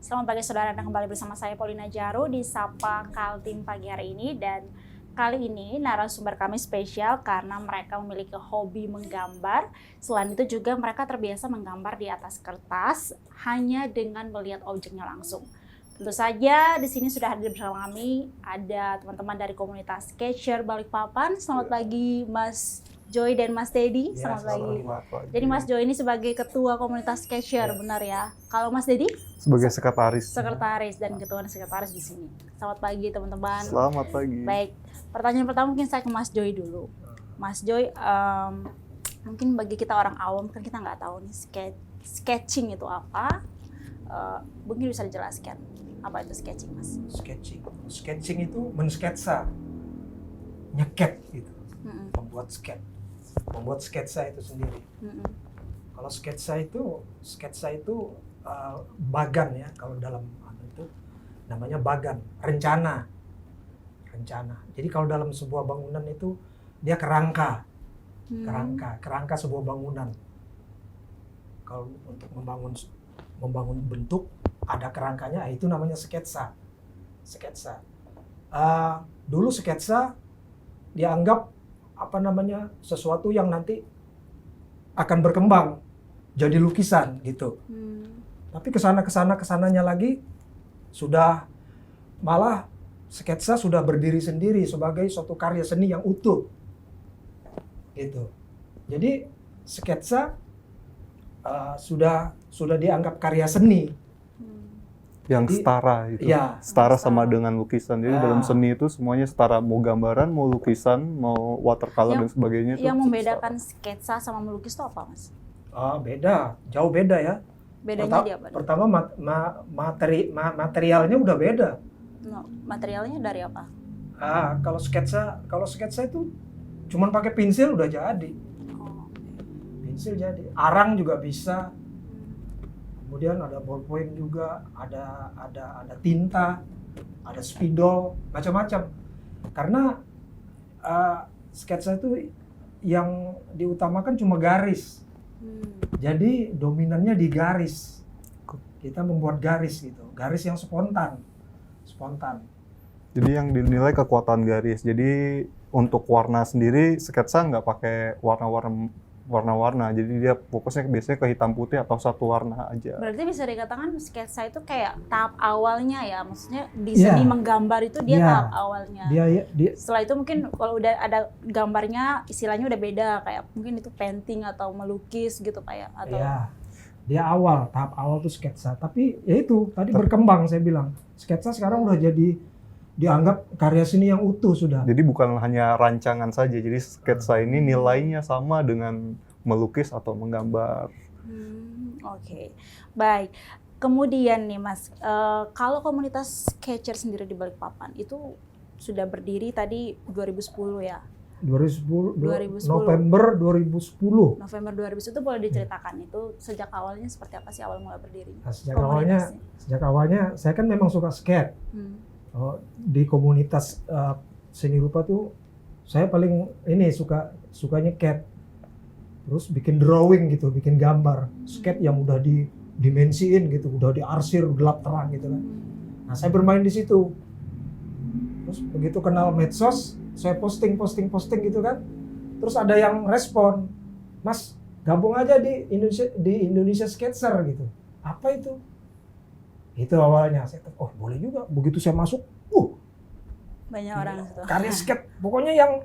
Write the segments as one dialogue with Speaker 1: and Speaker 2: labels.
Speaker 1: Selamat pagi saudara, Anda kembali bersama saya Paulina Jaru di Sapa Kaltim pagi hari ini. Dan kali ini narasumber kami spesial karena mereka memiliki hobi menggambar. Selain itu juga mereka terbiasa menggambar di atas kertas hanya dengan melihat objeknya langsung. Tentu saja di sini sudah hadir bersama kami ada teman-teman dari komunitas Sketcher Balikpapan. Selamat pagi Mas Joy dan Mas Dedi. Selamat pagi. Jadi Mas Joy ini sebagai ketua komunitas Sketcher, benar ya? Kalau Mas Dedi?
Speaker 2: Sebagai sekretaris.
Speaker 1: Sekretaris dan ketua sekretaris di sini. Selamat pagi teman-teman.
Speaker 2: Selamat pagi.
Speaker 1: Baik, pertanyaan pertama mungkin saya ke Mas Joy dulu. Mas Joy, mungkin bagi kita orang awam kan kita nggak tahu nih sketching itu apa. Mungkin bisa dijelaskan apa itu sketching, Mas?
Speaker 3: Sketching itu mensketsa, nyeket gitu, membuat sketsa itu sendiri. Kalau sketsa itu bagan ya, kalau dalam itu namanya bagan, rencana. Jadi kalau dalam sebuah bangunan itu dia kerangka sebuah bangunan. Kalau untuk membangun bentuk ada kerangkanya, itu namanya sketsa. Dulu sketsa dianggap sesuatu yang nanti akan berkembang jadi lukisan gitu. Tapi kesananya lagi sudah malah sketsa sudah berdiri sendiri sebagai suatu karya seni yang utuh gitu. Jadi sketsa sudah dianggap karya seni
Speaker 2: yang setara itu.
Speaker 3: Ya,
Speaker 2: setara sama dengan lukisan. Jadi dalam seni itu semuanya setara, mau gambaran, mau lukisan, mau watercolor dan sebagainya.
Speaker 1: Yang membedakan sketsa sama melukis itu apa, Mas?
Speaker 3: Beda, jauh beda ya.
Speaker 1: Bedanya di apa?
Speaker 3: Pertama materialnya udah beda.
Speaker 1: Materialnya dari apa?
Speaker 3: Kalau sketsa itu cuman pakai pensil udah jadi. Pensil jadi. Arang juga bisa. Kemudian ada ballpoint juga, ada tinta, ada spidol, macam-macam. Karena sketsa itu yang diutamakan cuma garis. Jadi dominannya di garis. Kita membuat garis gitu, garis yang spontan.
Speaker 2: Jadi yang dinilai kekuatan garis. Jadi untuk warna sendiri sketsa nggak pakai warna-warna, jadi dia fokusnya biasanya ke hitam putih atau satu warna aja.
Speaker 1: Berarti bisa dikatakan sketsa itu kayak tahap awalnya ya, maksudnya di seni menggambar itu dia tahap awalnya. Setelah itu mungkin kalau udah ada gambarnya istilahnya udah beda, kayak mungkin itu painting atau melukis gitu kayak atau.
Speaker 3: Iya, dia tahap awal tuh sketsa. Tapi ya itu tadi berkembang saya bilang, sketsa sekarang udah jadi dianggap karya seni yang utuh sudah.
Speaker 2: Jadi bukan hanya rancangan saja, jadi sketsa ini nilainya sama dengan melukis atau menggambar.
Speaker 1: Oke. Baik. Kemudian nih Mas, kalau komunitas Sketcher sendiri di Balikpapan itu sudah berdiri tadi 2010 ya?
Speaker 3: 2010. November 2010.
Speaker 1: November 2010 itu boleh diceritakan itu sejak awalnya seperti apa sih awal mulai berdiri?
Speaker 3: Nah, sejak awalnya saya kan memang suka skate. Di komunitas seni rupa tuh saya paling suka nyeket, terus bikin drawing gitu, bikin gambar skate yang udah didimensiin gitu, udah diarsir gelap terang gitu kan. Nah saya bermain di situ, terus begitu kenal medsos saya posting gitu kan, terus ada yang respon, Mas gabung aja di Indonesia Sketcher gitu. Apa itu? Itu awalnya saya boleh juga. Begitu saya masuk,
Speaker 1: banyak orang itu.
Speaker 3: Karya skate, pokoknya yang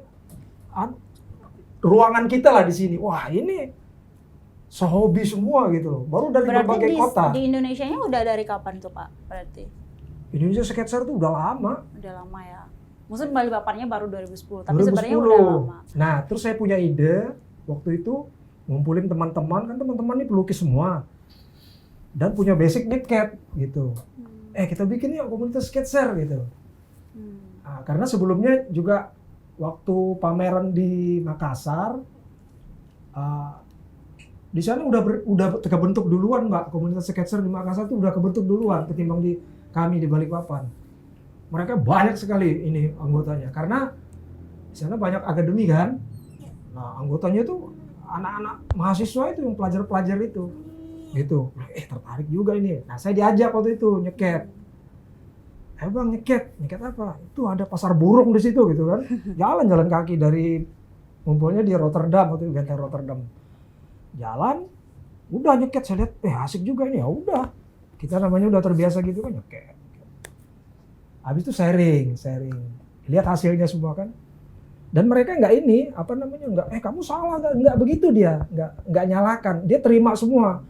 Speaker 3: ruangan kita lah di sini. Wah ini sehobi semua gitu loh. Baru dari berbagai kota.
Speaker 1: Di Indonesianya udah dari kapan tuh Pak? Berarti
Speaker 3: Indonesia Sketcher tuh udah lama.
Speaker 1: Udah lama ya. Maksudnya Balikpapannya baru 2010, tapi sebenarnya udah lama.
Speaker 3: Nah terus saya punya ide waktu itu ngumpulin teman-teman, kan teman-teman ini pelukis semua. Dan punya basic knitcat gitu. Kita bikin yuk komunitas Sketcher gitu. Nah, karena sebelumnya juga waktu pameran di Makassar, di sana udah kebentuk duluan Mbak, komunitas Sketcher di Makassar itu udah kebentuk duluan ketimbang kami di Balikpapan. Mereka banyak sekali ini anggotanya karena di sana banyak akademi kan. Nah anggotanya itu anak-anak mahasiswa itu yang pelajar-pelajar itu. gitu. Tertarik juga ini. Nah saya diajak waktu itu nyeket. Bang nyeket apa? Itu ada pasar burung di situ gitu kan. Jalan kaki dari ngumpulnya di Rotterdam waktu itu, benteng Rotterdam. Jalan, udah nyeket, saya lihat asik juga ini. Ya udah, kita namanya udah terbiasa gitu kan nyeket. Habis itu sharing, lihat hasilnya semua kan. Dan mereka nggak kamu salah, nggak begitu dia, nggak nyalakan, dia terima semua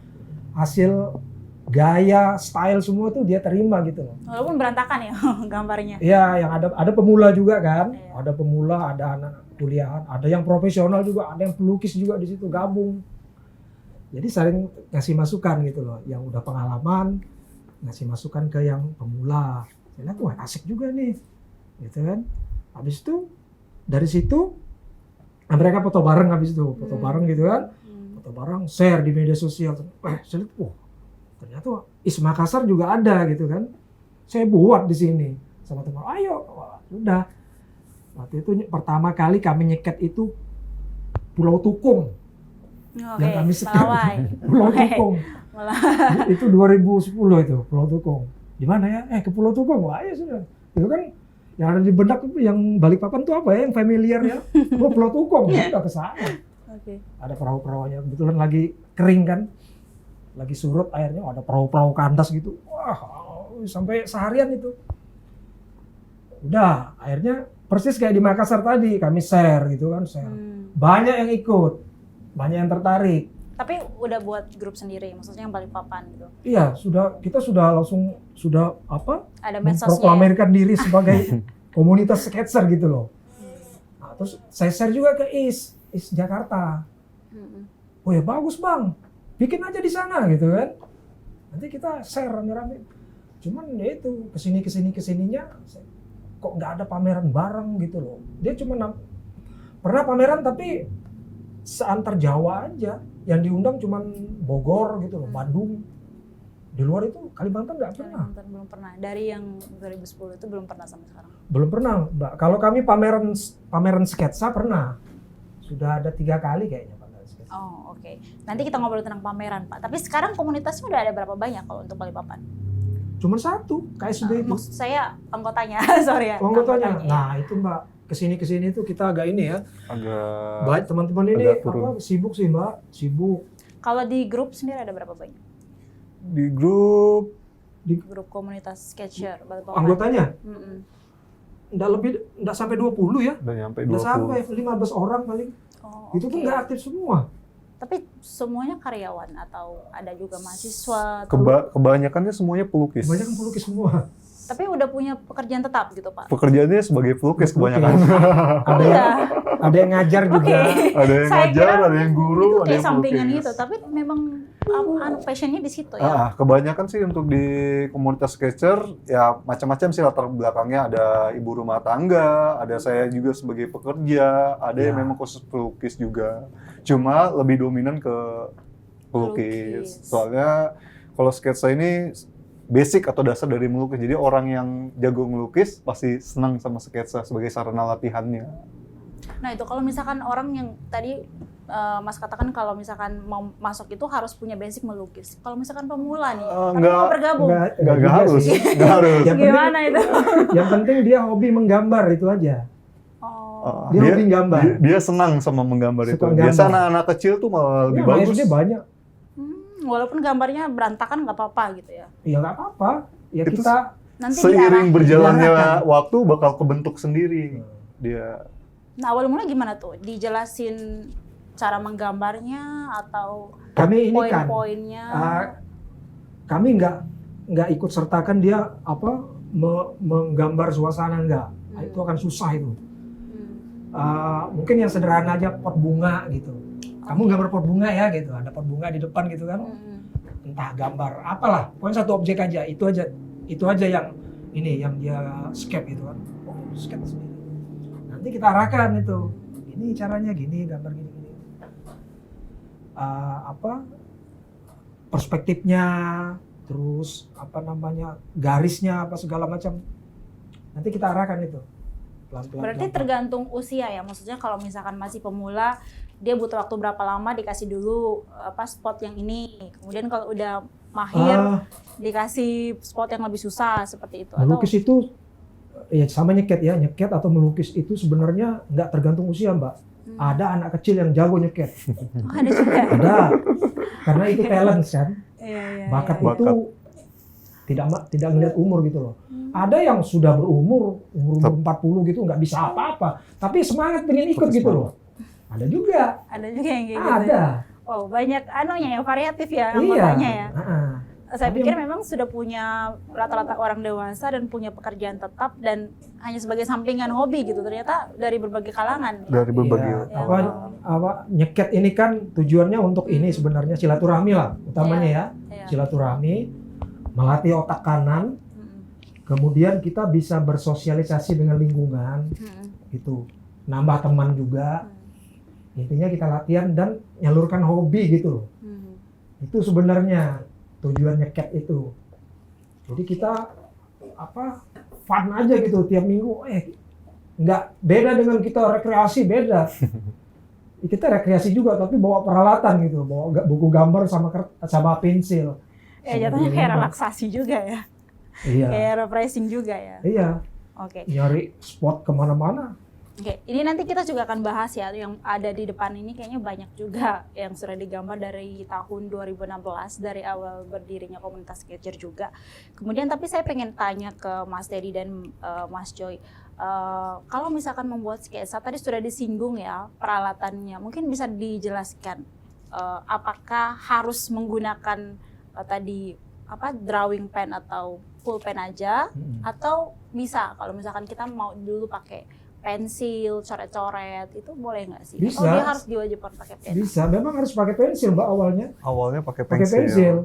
Speaker 3: hasil, gaya, style semua tuh dia terima gitu loh.
Speaker 1: Walaupun berantakan ya gambarnya.
Speaker 3: Iya, yang ada pemula juga kan,
Speaker 1: Iya.
Speaker 3: ada pemula, ada anak kuliahan, ada yang profesional juga, ada yang pelukis juga di situ gabung. Jadi saling ngasih masukan gitu loh, yang udah pengalaman ngasih masukan ke yang pemula. Saya lihat, wah asik juga nih, gitu kan. Habis itu dari situ mereka foto bareng habis itu, foto bareng gitu kan, foto bareng, share di media sosial. Saya lihat, wah ternyata IS Makassar juga ada gitu kan. Saya buat di sini sama teman, ayo, wah, udah. Waktu itu pertama kali kami nyeket itu Pulau Tukung.
Speaker 1: Oke,
Speaker 3: Yang kami sekat.
Speaker 1: Melawai.
Speaker 3: Pulau Tukung.
Speaker 1: Melawai.
Speaker 3: Itu 2010 itu Pulau Tukung. Di mana ya? Ke Pulau Tukung. Wah, ya sudah. Itu kan yang ada di benak itu, yang Balikpapan tuh apa ya? Yang familiar ya. Oh, Pulau Tukung. Udah ke sana.
Speaker 1: Oke.
Speaker 3: Ada perahu-perahunya. Kebetulan lagi kering kan. Lagi surut airnya, ada perahu-perahu kandas gitu. Wah, sampai seharian itu. Udah, akhirnya persis kayak di Makassar tadi, kami share gitu kan, share. Banyak yang ikut, banyak yang tertarik.
Speaker 1: Tapi udah buat grup sendiri, maksudnya yang Balikpapan gitu.
Speaker 3: Iya, kita sudah langsung
Speaker 1: Ada medsosnya.
Speaker 3: memproklamirkan diri sebagai komunitas sketser gitu loh. Nah, terus saya share juga ke IS Jakarta. Oh ya bagus bang, bikin aja di sana gitu kan. Nanti kita share rame-rame. Cuman ya itu kesininya kok nggak ada pameran bareng gitu loh. Dia cuma pernah pameran tapi seantar Jawa aja. Yang diundang cuma Bogor gitu loh, Bandung. Di luar itu Kalimantan nggak pernah.
Speaker 1: Kalimantan belum pernah. Dari yang 2010 itu belum pernah sampai sekarang.
Speaker 3: Belum pernah, Mbak. Kalau kami pameran sketsa pernah. Sudah ada 3 kali kayaknya pameran sketsa.
Speaker 1: Oh, oke. Nanti kita ngobrol tentang pameran, Pak. Tapi sekarang komunitasnya udah ada berapa banyak kalau untuk Balikpapan?
Speaker 3: Cuma 1, KSB itu.
Speaker 1: Maksud saya anggotanya, sorry ya.
Speaker 3: Anggotanya. Nah, itu Mbak. Kesini tuh kita agak ini ya.
Speaker 2: Agak
Speaker 3: Baik teman-teman ini
Speaker 2: agak turun.
Speaker 3: sibuk sih Mbak, sibuk.
Speaker 1: Kalau di grup sendiri ada berapa banyak?
Speaker 2: di grup
Speaker 1: Grup komunitas sketcher Balikpapan.
Speaker 3: Anggotanya
Speaker 1: Mm-mm.
Speaker 3: nggak sampai 20 ya.
Speaker 2: udah nyampe
Speaker 3: Nggak
Speaker 2: 20.
Speaker 3: sampai 15 orang paling.
Speaker 1: Oh,
Speaker 3: Itu pun
Speaker 1: oke.
Speaker 3: nggak aktif semua.
Speaker 1: Tapi semuanya karyawan atau ada juga mahasiswa? atau-
Speaker 2: Kebanyakannya semuanya pelukis.
Speaker 3: Banyak yang pelukis semua.
Speaker 1: Tapi udah punya pekerjaan tetap gitu, Pak?
Speaker 2: Pekerjaannya sebagai pelukis kebanyakan.
Speaker 3: Ada yang ngajar juga.
Speaker 2: Ada yang
Speaker 1: Saya
Speaker 2: ngajar,
Speaker 1: kira
Speaker 2: ada yang guru,
Speaker 1: itu
Speaker 2: ada
Speaker 1: kayak
Speaker 2: yang
Speaker 1: sampingan
Speaker 2: pelukis.
Speaker 1: gitu, tapi memang passionnya di situ ya.
Speaker 2: Kebanyakan sih untuk di komunitas sketcher ya macam-macam sih latar belakangnya. Ada ibu rumah tangga, ada saya juga sebagai pekerja, ada yang
Speaker 3: Ya.
Speaker 2: memang khusus pelukis juga. Cuma lebih dominan ke pelukis.
Speaker 1: Pelukis.
Speaker 2: Soalnya kalau sketsa ini basic atau dasar dari melukis. Jadi orang yang jago melukis pasti senang sama sketsa sebagai sarana latihannya.
Speaker 1: Nah itu kalau misalkan orang yang tadi Mas katakan kalau misalkan mau masuk itu harus punya basic melukis. Kalau misalkan pemula nih, tapi
Speaker 2: Nggak-
Speaker 1: mau bergabung,
Speaker 3: Nggak
Speaker 2: Nggak
Speaker 3: juga
Speaker 2: harus,
Speaker 3: sih.
Speaker 2: nggak harus.
Speaker 3: Yang penting-
Speaker 1: gimana itu?
Speaker 3: Yang penting dia hobi menggambar itu aja.
Speaker 1: Oh,
Speaker 3: Dia hobi gambar.
Speaker 2: Dia senang sama menggambar itu.
Speaker 3: Suka
Speaker 2: Biasa
Speaker 3: gambar.
Speaker 2: anak-anak kecil tuh malah lebih
Speaker 3: Ya,
Speaker 2: bagus.
Speaker 3: dia banyak.
Speaker 1: walaupun gambarnya berantakan nggak apa-apa gitu ya.
Speaker 3: Ya nggak apa-apa. Ya
Speaker 2: Itu
Speaker 3: kita
Speaker 1: Nanti
Speaker 2: Seiring
Speaker 1: diarahin.
Speaker 2: berjalannya
Speaker 3: diarahkan.
Speaker 2: waktu bakal kebentuk sendiri. Dia
Speaker 1: Nah awal mula gimana tuh? Dijelasin cara menggambarnya atau
Speaker 3: kami ini kan.
Speaker 1: poin-poinnya?
Speaker 3: Kami nggak ikut sertakan dia menggambar suasana nggak. Nah, itu akan susah itu. Mungkin yang sederhana aja pot bunga gitu. Kamu gambar pot bunga ya gitu. Ada pot bunga di depan gitu kan. Entah gambar apalah. Pokoknya satu objek aja. Itu aja yang yang dia sketch gitu kan. Oh, sketch sendiri. Nanti kita arahkan itu. Ini caranya gini, gambar gini. Perspektifnya, terus garisnya apa segala macam. Nanti kita arahkan itu pelan-pelan.
Speaker 1: Berarti tergantung usia ya, maksudnya kalau misalkan masih pemula dia butuh waktu berapa lama dikasih dulu spot yang ini. Kemudian kalau udah mahir dikasih spot yang lebih susah seperti itu.
Speaker 3: Melukis itu ya sama nyeket ya, nyeket atau melukis itu sebenarnya nggak tergantung usia Mbak. Ada anak kecil yang jago nyeket.
Speaker 1: Ada juga.
Speaker 3: Ada, karena itu talent kan.
Speaker 1: Iya,
Speaker 3: Bakat
Speaker 1: iya.
Speaker 3: itu tidak ngelihat umur gitu loh. Ada yang sudah umur 40 gitu nggak bisa apa-apa, tapi semangat pengen ikut gitu loh. Ada juga.
Speaker 1: Ada juga yang kayak gitu.
Speaker 3: Ada.
Speaker 1: Oh, banyak anunya yang variatif ya
Speaker 3: Iya.
Speaker 1: anggotanya ya. Saya
Speaker 3: Tapi
Speaker 1: pikir memang sudah punya rata-rata orang dewasa dan punya pekerjaan tetap dan hanya sebagai sampingan hobi gitu. Ternyata dari berbagai kalangan.
Speaker 2: Dari berbagai
Speaker 3: Iya, apa nyeket ini kan tujuannya untuk ini sebenarnya silaturahmi lah utamanya ya.
Speaker 1: Iya.
Speaker 3: Silaturahmi, melatih otak kanan, kemudian kita bisa bersosialisasi dengan lingkungan gitu. Nambah teman juga. Intinya kita latihan dan nyalurkan hobi gitu loh. Itu sebenarnya tujuan nyeket itu. Jadi kita fun aja gitu tiap minggu. Nggak beda dengan kita rekreasi, beda. Kita rekreasi juga tapi bawa peralatan gitu, bawa buku gambar sama pensil.
Speaker 1: Jatuhnya kayak relaksasi juga ya.
Speaker 3: Iya.
Speaker 1: Kayak refreshing juga ya.
Speaker 3: Iya.
Speaker 1: Oke.
Speaker 3: Nyari spot kemana-mana.
Speaker 1: Oke, ini nanti kita juga akan bahas ya, yang ada di depan ini kayaknya banyak juga yang sudah digambar dari tahun 2016, dari awal berdirinya komunitas sketcher juga. Kemudian tapi saya pengen tanya ke Mas Teddy dan Mas Joy, kalau misalkan membuat sketsa, tadi sudah disinggung ya peralatannya, mungkin bisa dijelaskan apakah harus menggunakan tadi drawing pen atau full pen aja, atau bisa kalau misalkan kita mau dulu pakai pensil, coret-coret, itu boleh nggak sih?
Speaker 3: Bisa.
Speaker 1: Atau dia harus diwajibkan pakai pen?
Speaker 3: Bisa, memang harus pakai pensil Mbak awalnya.
Speaker 2: Awalnya pakai
Speaker 3: Pakai
Speaker 2: pensil.
Speaker 3: pensil.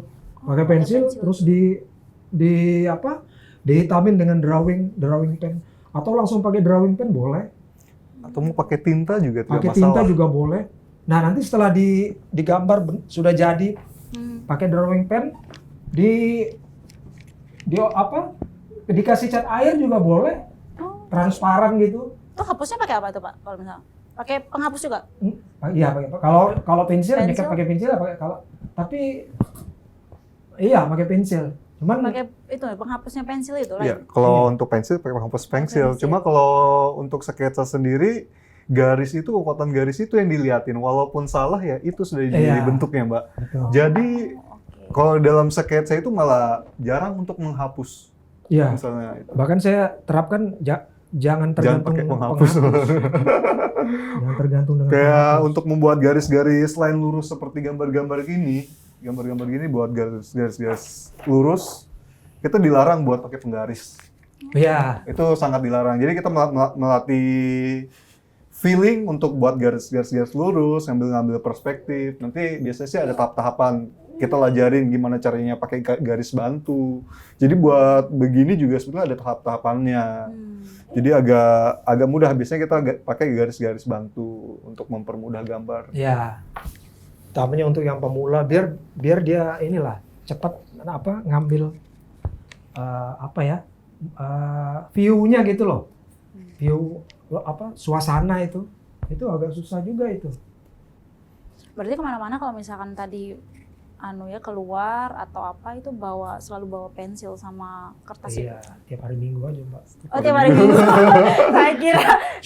Speaker 3: Pakai pensil terus dihitamin dengan drawing pen atau langsung pakai drawing pen boleh.
Speaker 2: Atau mau pakai tinta juga tidak
Speaker 3: Pakai
Speaker 2: masalah.
Speaker 3: tinta juga boleh. Nah, nanti setelah digambar sudah jadi pakai drawing pen dikasih cat air juga boleh. Transparan gitu.
Speaker 1: Tuh hapusnya pakai apa tuh Pak? Kalau misalnya pakai penghapus juga?
Speaker 3: Iya, kalau pensil nyeket pakai pensil tapi iya pakai pensil. Cuman
Speaker 1: Pakai itu penghapusnya pensil itu
Speaker 2: Iya,
Speaker 1: lain.
Speaker 2: kalau untuk pensil pakai penghapus pensil. Cuma kalau untuk sketsa sendiri kekuatan garis itu yang dilihatin. Walaupun salah ya itu sudah jadi bentuknya, Mbak.
Speaker 3: Betul.
Speaker 2: Jadi kalau dalam sketsa itu malah jarang untuk menghapus.
Speaker 3: Iya.
Speaker 2: Misalnya itu.
Speaker 3: Bahkan saya terapkan jangan tergantung
Speaker 2: pakai penghapus.
Speaker 3: Jangan tergantung dengan
Speaker 2: Kayak
Speaker 3: penghapus.
Speaker 2: untuk membuat garis-garis line lurus seperti gambar-gambar gini buat garis-garis lurus, kita dilarang buat pakai penggaris.
Speaker 3: Iya.
Speaker 2: Itu sangat dilarang. Jadi kita melatih feeling untuk buat garis-garis lurus, ngambil perspektif. Nanti biasanya sih ada tahap-tahapan. Kita lajarin gimana caranya pakai garis bantu. Jadi buat begini juga sebetulnya ada tahap-tahapannya. Jadi agak mudah. Biasanya kita pakai garis-garis bantu untuk mempermudah gambar.
Speaker 3: Ya. Utamanya untuk yang pemula biar dia inilah cepat ngambil view-nya gitu loh. View suasana itu agak susah juga itu.
Speaker 1: Berarti kemana-mana kalau misalkan tadi keluar atau apa itu selalu bawa pensil sama kertas itu.
Speaker 3: Iya, tiap hari Minggu aja, Mbak.
Speaker 1: Oh, tiap hari Minggu.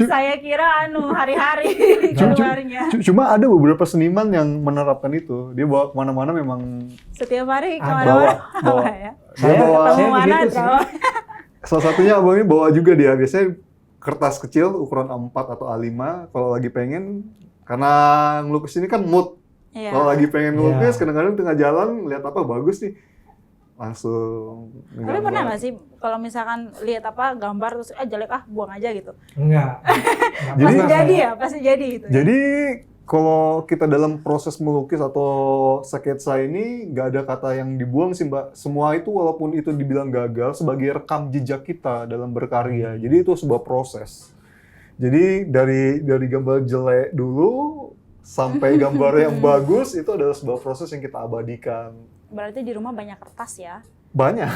Speaker 1: saya kira hari-hari keluarnya.
Speaker 2: Cuma ada beberapa seniman yang menerapkan itu. Dia bawa kemana-mana memang
Speaker 1: Setiap hari
Speaker 2: bawa.
Speaker 1: kemana-mana. Ya.
Speaker 2: Dia bawa.
Speaker 1: Ketemu mana
Speaker 3: begitu sih.
Speaker 1: bawa.
Speaker 2: Salah satunya abang ini bawa juga dia. Biasanya kertas kecil ukuran A4 atau A5 kalau lagi pengen, karena ngelukis ini kan mood.
Speaker 1: Iya.
Speaker 2: Kalau lagi pengen ngelukis, kadang-kadang tengah jalan lihat apa bagus nih, langsung.
Speaker 1: Tapi pernah nggak sih kalau misalkan lihat gambar terus jelek buang aja gitu?
Speaker 3: Enggak.
Speaker 2: Jadi-
Speaker 1: Pasti jadi ya, pasti jadi itu.
Speaker 2: Jadi kalau kita dalam proses melukis atau sketsa ini nggak ada kata yang dibuang sih Mbak. Semua itu walaupun itu dibilang gagal sebagai rekam jejak kita dalam berkarya. Jadi itu sebuah proses. Jadi dari gambar jelek dulu sampai gambar yang bagus itu adalah sebuah proses yang kita abadikan.
Speaker 1: Berarti di rumah banyak kertas ya?
Speaker 2: Banyak.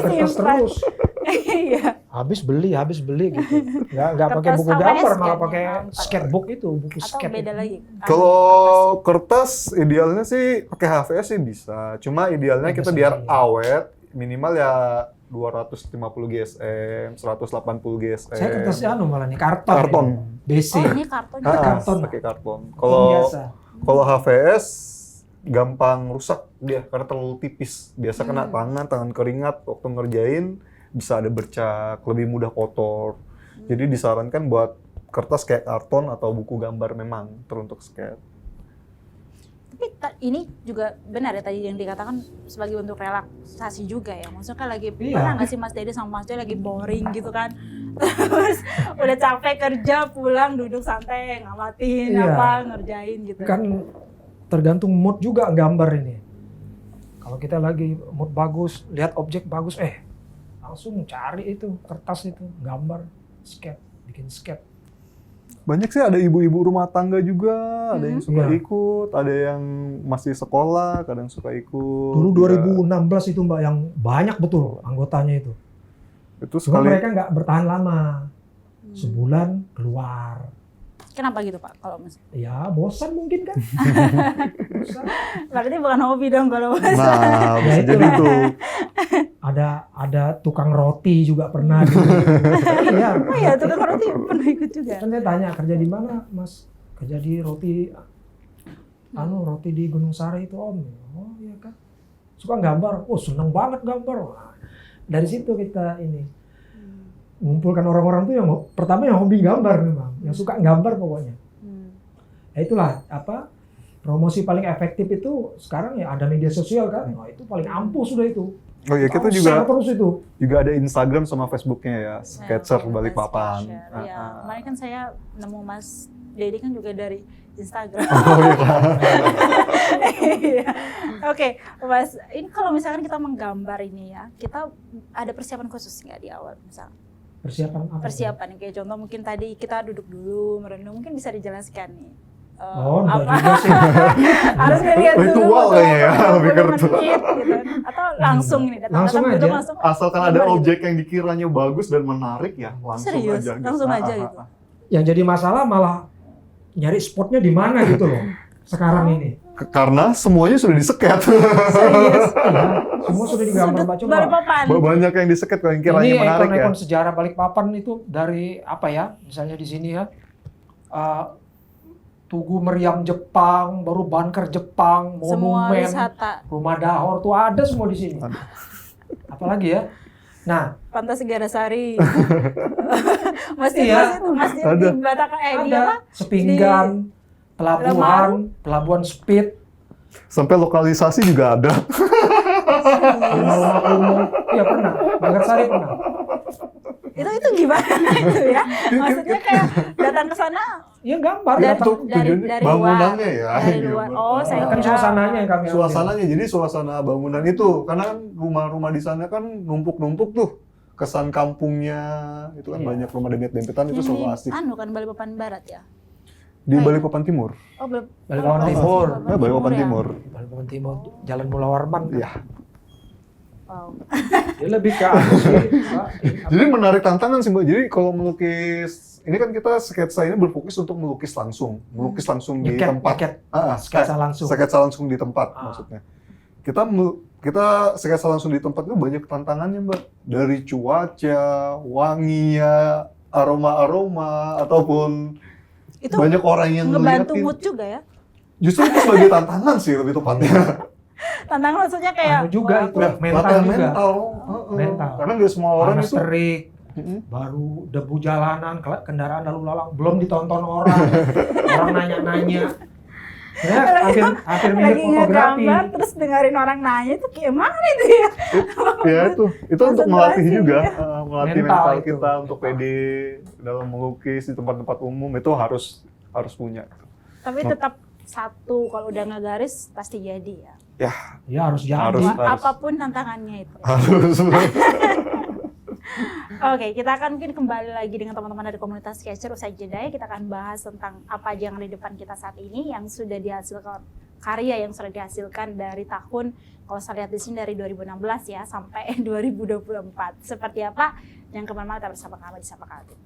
Speaker 3: Kertas terus.
Speaker 1: Iya.
Speaker 3: habis beli gitu. Nggak pakai
Speaker 1: Kertas
Speaker 3: buku
Speaker 1: HVS
Speaker 3: gambar,
Speaker 1: kan
Speaker 3: malah
Speaker 1: ya,
Speaker 3: pakai
Speaker 1: Pak?
Speaker 3: sketchbook itu, buku
Speaker 1: Atau
Speaker 3: sketch
Speaker 1: beda
Speaker 3: itu.
Speaker 1: lagi?
Speaker 2: Kalau kertas idealnya sih pakai HVS sih bisa. Cuma idealnya
Speaker 3: Beda
Speaker 2: kita biar
Speaker 3: sendiri.
Speaker 2: awet, minimal ya 250 GSM, 180 GSM.
Speaker 3: Saya kertasnya malah nih karton.
Speaker 2: Karton.
Speaker 3: Ini. BC.
Speaker 1: Oh, ini karton.
Speaker 2: Ah,
Speaker 3: karton.
Speaker 2: pakai karton.
Speaker 3: Karton biasa.
Speaker 2: Kalau HVS gampang rusak dia karena terlalu tipis. Biasa kena tangan keringat waktu ngerjain bisa ada bercak, lebih mudah kotor. Jadi disarankan buat kertas kayak karton atau buku gambar memang teruntuk sketch.
Speaker 1: Tapi ini juga benar ya tadi yang dikatakan sebagai bentuk relaksasi juga ya. Maksudnya kan lagi
Speaker 3: Iya.
Speaker 1: pernah nggak sih Mas Dedi sama Mas Joy lagi boring gitu kan? Terus udah capek kerja pulang duduk santai ngamatin
Speaker 3: Iya.
Speaker 1: apa ngerjain gitu.
Speaker 3: Kan tergantung mood juga gambar ini. Kalau kita lagi mood bagus, lihat objek bagus, langsung cari itu kertas itu, gambar, sketch, bikin sketch.
Speaker 2: Banyak sih, ada ibu-ibu rumah tangga juga, ada yang suka
Speaker 3: Iya.
Speaker 2: ikut, ada yang masih sekolah, kadang suka ikut.
Speaker 3: Dulu
Speaker 2: juga.
Speaker 3: 2016 itu Mbak yang banyak betul anggotanya itu.
Speaker 2: Itu
Speaker 3: Cuma
Speaker 2: sekali
Speaker 3: mereka nggak bertahan lama, sebulan keluar.
Speaker 1: Kenapa gitu Pak? Kalau Mas?
Speaker 3: Ya bosan mungkin kan? Bosan.
Speaker 1: Berarti bukan hobi dong kalau Mas.
Speaker 2: Nah, bisa
Speaker 3: Ya itu.
Speaker 2: jadi tuh.
Speaker 3: Ada tukang roti juga pernah. Gitu. Iya.
Speaker 1: Oh iya, tukang roti pernah ikut juga.
Speaker 3: Kan saya tanya kerja di mana, Mas? Kerja di roti, roti di Gunung Sari itu Om. Oh iya kan. Suka gambar. Oh seneng banget gambar. Wah, dari situ kita ini mengumpulkan orang-orang tuh yang pertama yang hobi gambar memang, yang suka gambar pokoknya. Ya itulah promosi paling efektif itu sekarang ya ada media sosial kan. Nah, itu paling ampuh sudah itu.
Speaker 2: Oh iya, kita
Speaker 3: Share
Speaker 2: juga
Speaker 3: terus itu.
Speaker 2: ada Instagram sama Facebooknya ya, Sketcher Balikpapan.
Speaker 1: Iya, kemarin kan saya nemu Mas Dedi kan juga dari Instagram.
Speaker 2: Oh iya.
Speaker 1: Iya. Oke, Mas, ini kalau misalkan kita menggambar ini ya, kita ada persiapan khusus nggak di awal misalnya?
Speaker 3: Persiapan apa?
Speaker 1: Persiapan kayak contoh mungkin tadi kita duduk dulu merenung, mungkin bisa dijelaskan nih.
Speaker 3: Enggak
Speaker 1: apa?
Speaker 3: juga sih.
Speaker 1: Harus ngeliat dulu
Speaker 2: Ritual
Speaker 1: foto
Speaker 2: kayaknya ya,
Speaker 1: apa,
Speaker 2: lebih ke
Speaker 1: 20
Speaker 2: ritual.
Speaker 1: menit gitu. Atau langsung nih
Speaker 3: Langsung
Speaker 1: datang-datang
Speaker 3: aja.
Speaker 1: duduk langsung.
Speaker 2: Asalkan ada
Speaker 1: gambar gitu.
Speaker 2: objek yang dikiranya bagus dan menarik ya, langsung
Speaker 1: Serius?
Speaker 2: aja.
Speaker 1: Langsung aja gitu?
Speaker 3: Yang jadi masalah malah nyari spotnya di mana gitu loh. Sekarang ini.
Speaker 2: Karena semuanya sudah diseket.
Speaker 3: Serius. Iya, semua sudah digambar
Speaker 1: Sudut
Speaker 3: Pak coba.
Speaker 1: Balikpapan.
Speaker 2: Banyak yang diseket kalau yang kiranya
Speaker 3: Ini
Speaker 2: menarik ya.
Speaker 3: ikon-ikon sejarah Balikpapan itu dari apa ya? Misalnya di sini ya. Tugu Meriam Jepang, baru bunker Jepang,
Speaker 1: Semua
Speaker 3: monumen,
Speaker 1: wisata.
Speaker 3: rumah dahor tuh ada semua di sini.
Speaker 2: Ada.
Speaker 3: Apalagi ya? Nah,
Speaker 1: Pantai Segarasari. masjid
Speaker 3: Iya.
Speaker 1: masjid
Speaker 2: Ada.
Speaker 1: di Batak di apa?
Speaker 3: ada Sepinggan, pelabuhan, pelabuhan Speed,
Speaker 1: Iya.
Speaker 2: Sampai lokalisasi juga ada.
Speaker 3: rumah umum. Iya pernah, Bangarsari pernah.
Speaker 1: Itu gimana itu ya? Maksudnya kayak datang ke sana
Speaker 3: Iya gambar.
Speaker 1: dari
Speaker 3: datang.
Speaker 1: dari
Speaker 2: tujuannya
Speaker 1: luar.
Speaker 2: bangunannya ya.
Speaker 1: Dari luar. Oh, saya
Speaker 3: Kan
Speaker 1: kira
Speaker 3: suasananya yang kami ambil.
Speaker 2: Suasananya, jadi suasana bangunan itu. Karena kan rumah-rumah di sana kan numpuk-numpuk tuh. Kesan kampungnya, itu kan
Speaker 3: Iya.
Speaker 2: banyak rumah dempet-dempetan, itu
Speaker 1: ini
Speaker 2: selalu asik.
Speaker 1: kan Balikpapan Barat ya.
Speaker 2: Di Balikpapan Timur.
Speaker 1: Oh,
Speaker 3: Balikpapan
Speaker 1: oh,
Speaker 3: Timur.
Speaker 2: Balikpapan
Speaker 1: ya.
Speaker 2: Timur.
Speaker 3: Balikpapan Timur, Jalan Mula Warman.
Speaker 2: Iya.
Speaker 1: Wow.
Speaker 3: Dia lebih ke apa sih, Pak?
Speaker 2: Jadi menarik tantangan sih Mbak. Jadi kalau melukis, ini kan kita sketsa ini berfokus untuk melukis langsung di
Speaker 3: Nyeket,
Speaker 2: tempat.
Speaker 3: nyeket.
Speaker 2: Ah,
Speaker 3: Sketsa langsung.
Speaker 2: Sketsa langsung di tempat
Speaker 3: Ah.
Speaker 2: maksudnya. Kita sketsa langsung di tempat itu banyak tantangannya Mbak. Dari cuaca, wanginya, aroma-aroma, ataupun
Speaker 1: Itu
Speaker 2: banyak orang yang
Speaker 1: ngebantu
Speaker 2: ngeliatin.
Speaker 1: mood juga ya.
Speaker 2: Justru itu sebagai tantangan sih lebih tepatnya.
Speaker 1: Tantangan maksudnya kayak
Speaker 3: Anu juga itu,
Speaker 2: Nah,
Speaker 3: mental
Speaker 2: latihan
Speaker 3: juga.
Speaker 2: mental.
Speaker 3: Mental.
Speaker 2: Karena nggak semua orang
Speaker 3: Panas
Speaker 2: itu.
Speaker 3: terik,
Speaker 2: Mm-mm.
Speaker 3: baru debu jalanan, kendaraan lalu lalang, belum ditonton orang, orang nanya-nanya. Ya, akhir minit
Speaker 1: lagi
Speaker 3: fotografi.
Speaker 1: ngegambar terus dengerin orang nanya itu kayak mana itu ya?
Speaker 2: Ya itu untuk melatih
Speaker 1: Konsentrasi,
Speaker 2: juga,
Speaker 1: ya.
Speaker 2: melatih
Speaker 3: Mental
Speaker 2: mental
Speaker 3: itu.
Speaker 2: kita untuk pede dalam melukis di tempat-tempat umum itu harus punya.
Speaker 1: Tapi tetap satu kalau udah ngegaris pasti jadi ya.
Speaker 3: Ya harus jadi.
Speaker 2: Harus.
Speaker 1: Apapun tantangannya itu.
Speaker 2: Harus.
Speaker 1: Oke, kita akan mungkin kembali lagi dengan teman-teman dari komunitas Sketcher usai jeda. Kita akan bahas tentang apa aja yang ada di depan kita saat ini yang sudah dihasilkan karya yang sudah dihasilkan dari tahun, kalau saya lihat di sini dari 2016 ya sampai 2024. Seperti apa? Jangan kemana-mana, tetap bersama kami di Sapa Kaltim.